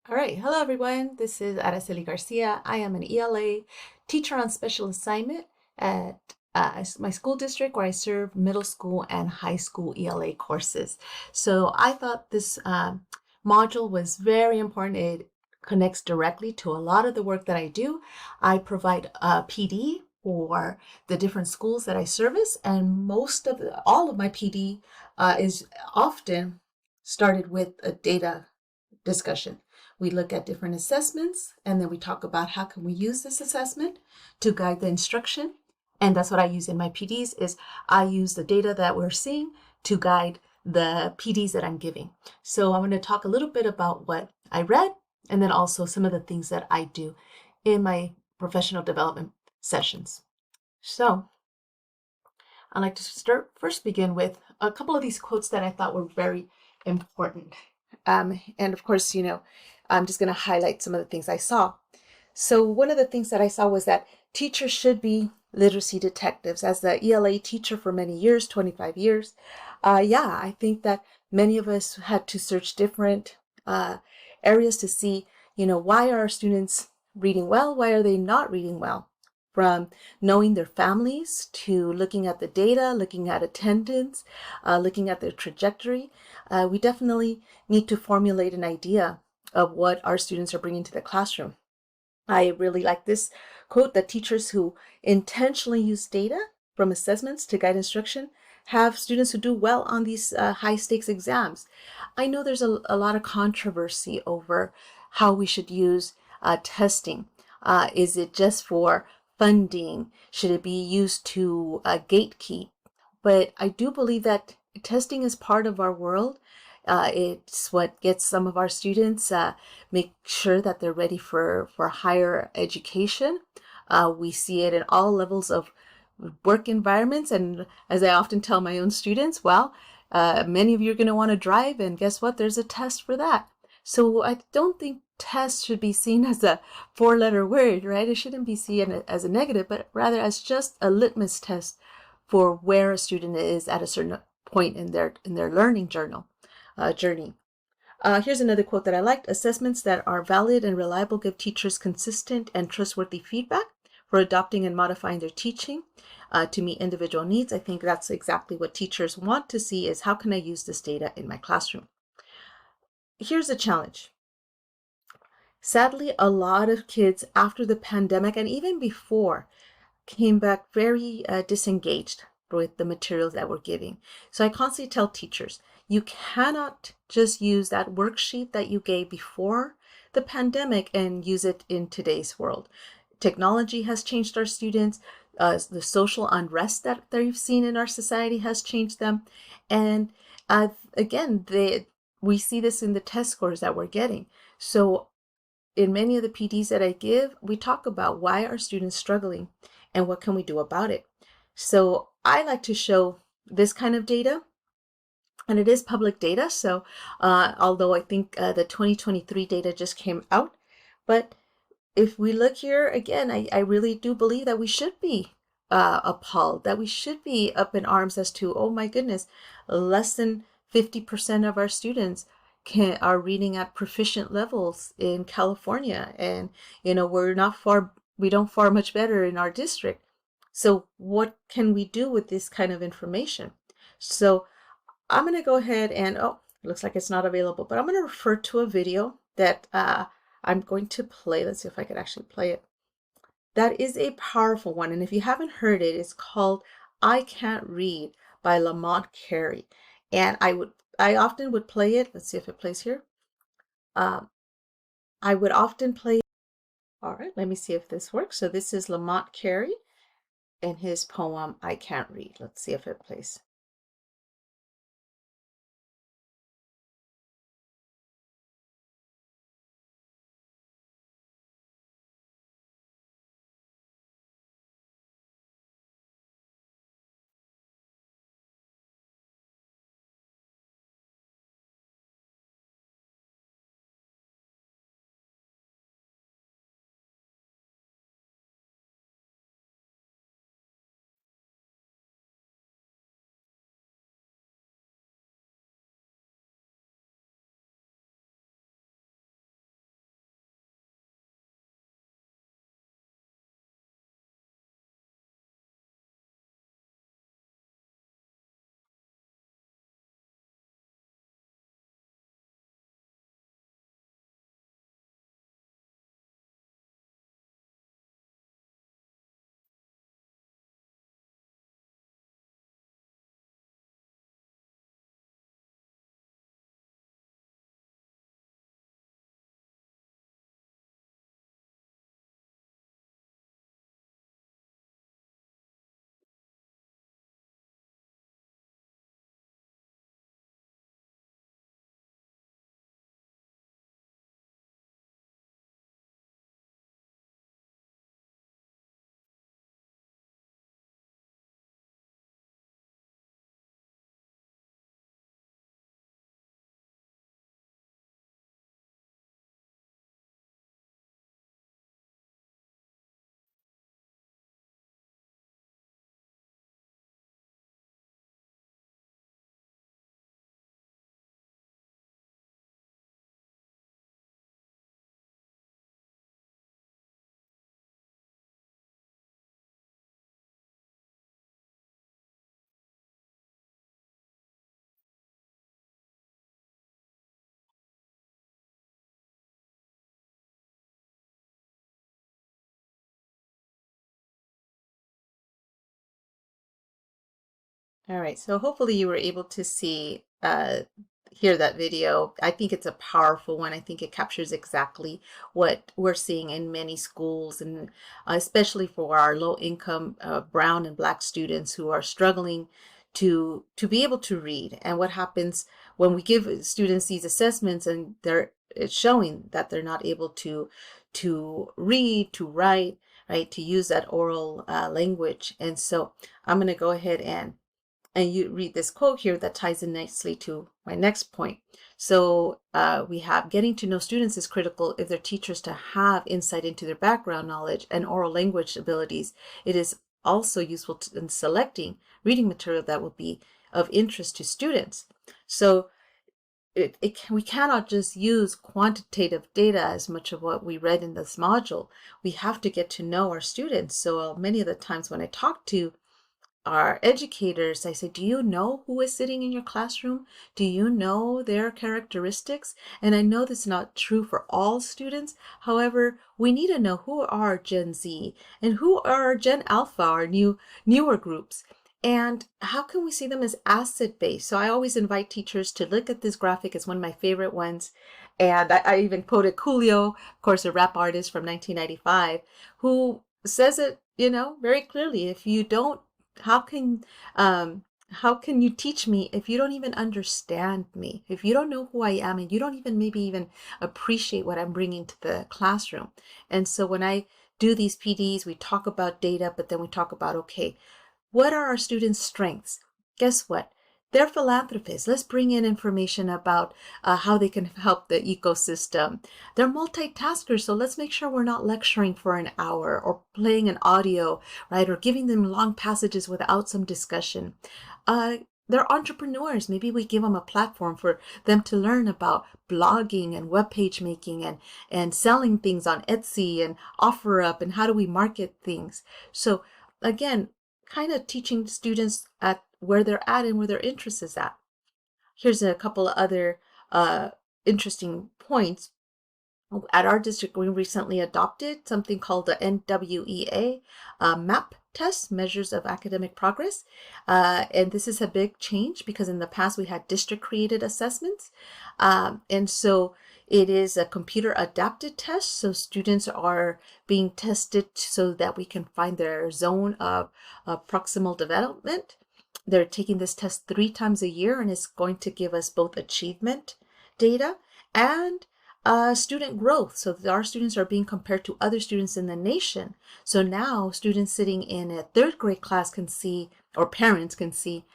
All right, hello everyone. This is Araceli Garcia. I am an ELA teacher on special assignment at my school district where I serve middle school and high school ELA courses. So I thought this module was very important. It connects directly to a lot of the work that I do. I provide PD for the different schools that I service, and all of my PD is often started with a data discussion. We look at different assessments and then we talk about how can we use this assessment to guide the instruction. And that's what I use in my PDs is I use the data that we're seeing to guide the PDs that I'm giving. So I'm going to talk a little bit about what I read and then also some of the things that I do in my professional development sessions. So I'd like to begin with a couple of these quotes that I thought were very important. And of course, I'm just going to highlight some of the things I saw. So one of the things that I saw was that teachers should be literacy detectives. As the ELA teacher for many years, 25 years, I think that many of us had to search different areas to see, why are our students reading well? Why are they not reading well? From knowing their families to looking at the data, looking at attendance, looking at their trajectory, we definitely need to formulate an idea of what our students are bringing to the classroom. I really like this quote that teachers who intentionally use data from assessments to guide instruction have students who do well on these high stakes exams. I know there's a lot of controversy over how we should use testing. Is it just for funding? Should it be used to gatekeep? But I do believe that testing is part of our world. It's what gets some of our students make sure that they're ready for higher education. We see it in all levels of work environments. And as I often tell my own students, many of you are going to want to drive, and guess what? There's a test for that. So I don't think test should be seen as a four-letter word, right? It shouldn't be seen as a negative, but rather as just a litmus test for where a student is at a certain point in their learning journey. Here's another quote that I liked. Assessments that are valid and reliable give teachers consistent and trustworthy feedback for adopting and modifying their teaching to meet individual needs. I think that's exactly what teachers want to see is how can I use this data in my classroom? Here's a challenge. Sadly, a lot of kids after the pandemic and even before came back very disengaged with the materials that we're giving. So I constantly tell teachers, you cannot just use that worksheet that you gave before the pandemic and use it in today's world. Technology has changed our students. The social unrest that they've seen in our society has changed them. And again, we see this in the test scores that we're getting. So in many of the PDs that I give, we talk about why are students struggling and what can we do about it. So I like to show this kind of data, and it is public data. So although I think the 2023 data just came out, but if we look here again, I really do believe that we should be appalled, that we should be up in arms as to, oh my goodness, less than 50% of our students are reading at proficient levels in California. And, we don't far much better in our district. So what can we do with this kind of information? So I'm going to go ahead and, oh, it looks like it's not available, but I'm going to refer to a video that I'm going to play. Let's see if I could actually play it. That is a powerful one. And if you haven't heard it, it's called I Can't Read by Lamont Carey. And I often would play it. Let's see if it plays here. I would often play. All right, let me see if this works. So this is Lamont Carey and his poem, I Can't Read. Let's see if it plays. All right, so hopefully you were able to hear that video. I think it's a powerful one. I think it captures exactly what we're seeing in many schools, and especially for our low income brown and black students who are struggling to be able to read. And what happens when we give students these assessments and it's showing that they're not able to read, to write, right, to use that oral language. And so I'm going to go ahead and you read this quote here that ties in nicely to my next point. So we have getting to know students is critical if they're teachers to have insight into their background knowledge and oral language abilities. It is also useful in selecting reading material that will be of interest to students. So we cannot just use quantitative data as much of what we read in this module. We have to get to know our students. So many of the times when I talk to our educators, I say, do you know who is sitting in your classroom? Do you know their characteristics? And I know this is not true for all students. However, we need to know who are Gen Z and who are Gen Alpha, our newer groups. And how can we see them as asset-based? So I always invite teachers to look at this graphic. It's one of my favorite ones. And I even quoted Coolio, of course, a rap artist from 1995, who says it, very clearly. If you don't how can how can you teach me if you don't even understand me, if you don't know who I am, and you don't even maybe even appreciate what I'm bringing to the classroom? And so when I do these PDs, we talk about data, but then we talk about, okay, what are our students' strengths? Guess what? They're philanthropists. Let's bring in information about how they can help the ecosystem. They're multitaskers, so let's make sure we're not lecturing for an hour or playing an audio, right? Or giving them long passages without some discussion. They're entrepreneurs. Maybe we give them a platform for them to learn about blogging and web page making and selling things on Etsy and OfferUp and how do we market things. So again, kind of teaching students at where they're at and where their interest is at. Here's a couple of other interesting points. At our district, we recently adopted something called the NWEA MAP test, Measures of Academic Progress. And this is a big change because in the past we had district created assessments. And so it is a computer adapted test. So students are being tested so that we can find their zone of proximal development. They're taking this test 3 times a year, and it's going to give us both achievement data and student growth. So our students are being compared to other students in the nation. So now students sitting in a 3rd grade class can see, or parents can see,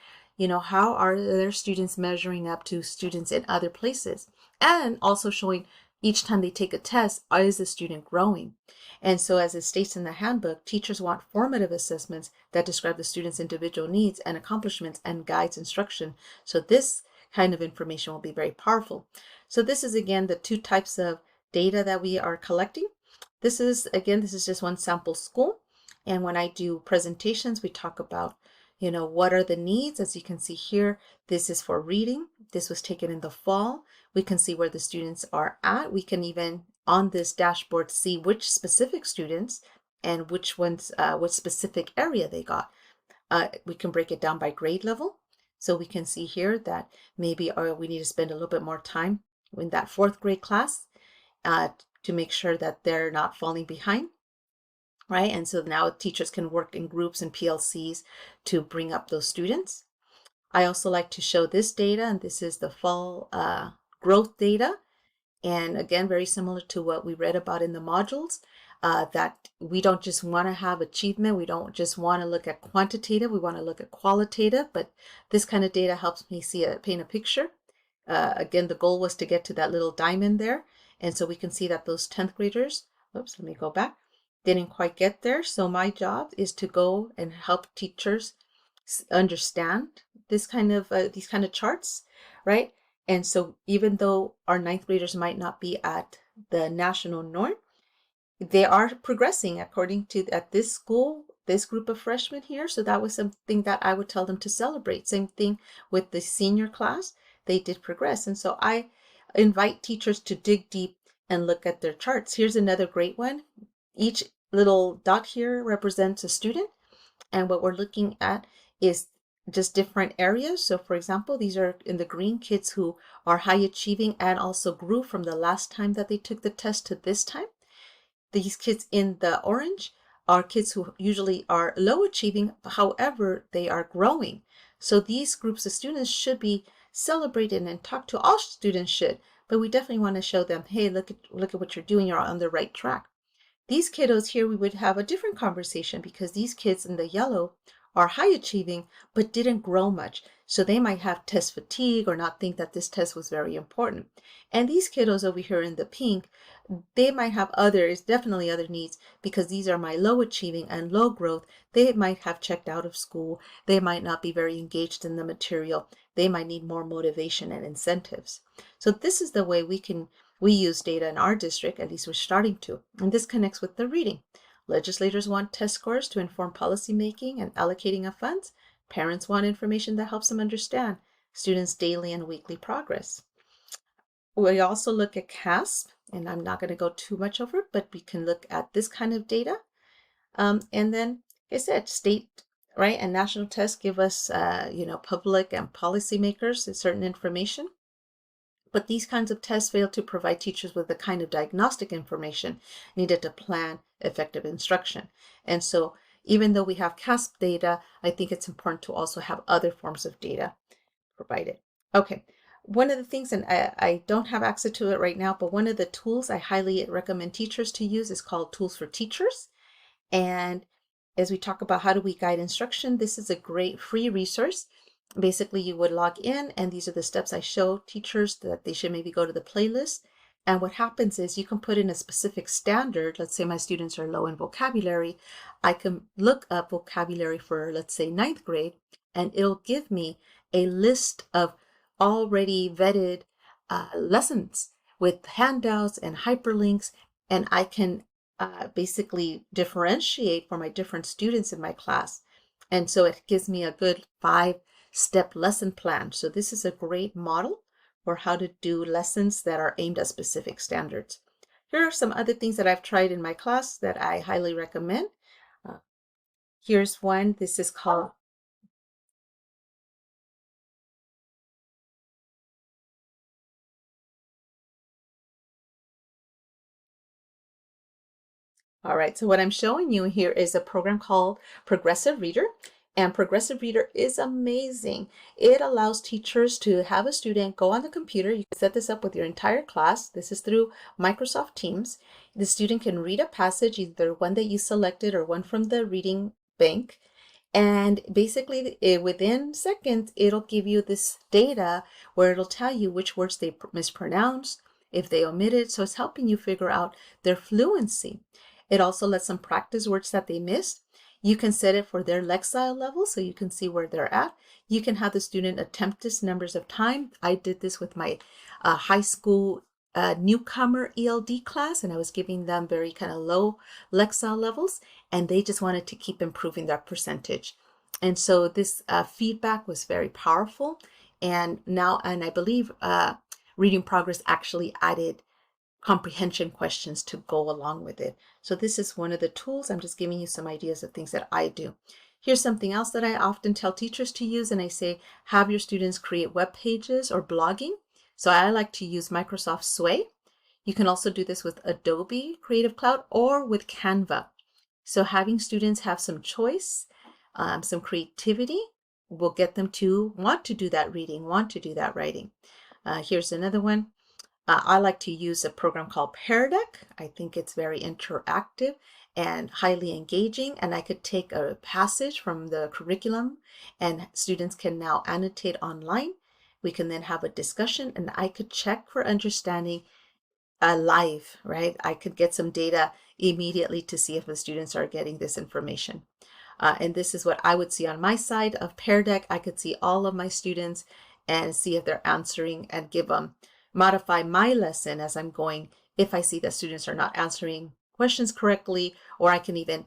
how are their students measuring up to students in other places, and also showing each time they take a test, is the student growing? And so as it states in the handbook, teachers want formative assessments that describe the student's individual needs and accomplishments and guides instruction. So this kind of information will be very powerful. So this is again the 2 types of data that we are collecting. This is just one sample school. And when I do presentations, we talk about, what are the needs? As you can see here, this is for reading. This was taken in the fall. We can see where the students are at. We can even on this dashboard see which specific students and which ones, what specific area they got. We can break it down by grade level. So we can see here that maybe we need to spend a little bit more time in that 4th grade class to make sure that they're not falling behind, right? And so now teachers can work in groups and PLCs to bring up those students. I also like to show this data, and this is the fall growth data. And again, very similar to what we read about in the modules, that we don't just want to have achievement. We don't just want to look at quantitative. We want to look at qualitative, but this kind of data helps me paint a picture. Again, the goal was to get to that little diamond there. And so we can see that those 10th graders, oops, let me go back, didn't quite get there. So my job is to go and help teachers understand these kind of charts, right? And so even though our 9th graders might not be at the national norm, they are progressing according to at this school, this group of freshmen here. So that was something that I would tell them to celebrate. Same thing with the senior class. They did progress. And so I invite teachers to dig deep and look at their charts. Here's another great one. Each little dot here represents a student. And what we're looking at is just different areas. So for example, these are in the green kids who are high achieving and also grew from the last time that they took the test to this time. These kids in the orange are kids who usually are low achieving, however, they are growing. So these groups of students should be celebrated and talked to. All students should, but we definitely want to show them, hey, look at what you're doing. You're on the right track. These kiddos here, we would have a different conversation because these kids in the yellow are high achieving but didn't grow much. So they might have test fatigue or not think that this test was very important. And these kiddos over here in the pink, they might have definitely other needs, because these are my low achieving and low growth. They might have checked out of school. They might not be very engaged in the material. They might need more motivation and incentives. So this is the way we use data in our district, at least we're starting to, and this connects with the reading. Legislators want test scores to inform policymaking and allocating of funds. Parents want information that helps them understand students' daily and weekly progress. We also look at CASP, and I'm not going to go too much over it, but we can look at this kind of data. And then, like I said, state, right, and national tests give us, public and policymakers certain information. But these kinds of tests fail to provide teachers with the kind of diagnostic information needed to plan effective instruction. And so even though we have CASP data, I think it's important to also have other forms of data provided. Okay, one of the things, and I don't have access to it right now, but one of the tools I highly recommend teachers to use is called Tools for Teachers. And as we talk about how do we guide instruction, this is a great free resource. Basically, you would log in, and these are the steps I show teachers that they should maybe go to the playlist. And what happens is you can put in a specific standard. Let's say my students are low in vocabulary. I can look up vocabulary for, let's say, 9th grade, and it'll give me a list of already vetted lessons with handouts and hyperlinks, and I can basically differentiate for my different students in my class. And so it gives me a good 5-step lesson plan. So this is a great model for how to do lessons that are aimed at specific standards. Here are some other things that I've tried in my class that I highly recommend. Here's one. This is called All right, so what I'm showing you here is a program called Progressive Reader. And Progressive Reader is amazing. It allows teachers to have a student go on the computer. You can set this up with your entire class. This is through Microsoft Teams. The student can read a passage, either one that you selected or one from the reading bank. And basically, within seconds, it'll give you this data where it'll tell you which words they mispronounced, if they omitted. So it's helping you figure out their fluency. It also lets them practice words that they missed. You can set it for their Lexile level so you can see where they're at. You can have the student attempt this numbers of time. I did this with my high school newcomer ELD class, and I was giving them very kind of low Lexile levels, and they just wanted to keep improving their percentage. And so this feedback was very powerful. And I believe Reading Progress actually added comprehension questions to go along with it. So this is one of the tools. I'm just giving you some ideas of things that I do. Here's something else that I often tell teachers to use, and I say, have your students create web pages or blogging. So I like to use Microsoft Sway. You can also do this with Adobe Creative Cloud or with Canva. So having students have some choice, some creativity will get them to want to do that reading, want to do that writing. Here's another one. I like to use a program called Pear Deck. I think it's very interactive and highly engaging, and I could take a passage from the curriculum and students can now annotate online. We can then have a discussion, and I could check for understanding live, right? I could get some data immediately to see if the students are getting this information. And this is what I would see on my side of Pear Deck. I could see all of my students and see if they're answering and modify my lesson as I'm going if I see that students are not answering questions correctly, or I can even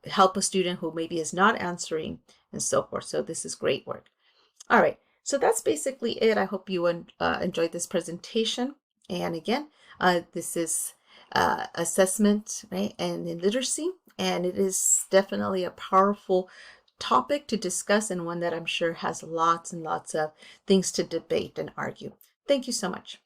help a student who maybe is not answering and so forth. So this is great work. All right, so that's basically it. I hope you enjoyed this presentation. And again, this is assessment, right, and in literacy, and it is definitely a powerful topic to discuss and one that I'm sure has lots and lots of things to debate and argue. Thank you so much.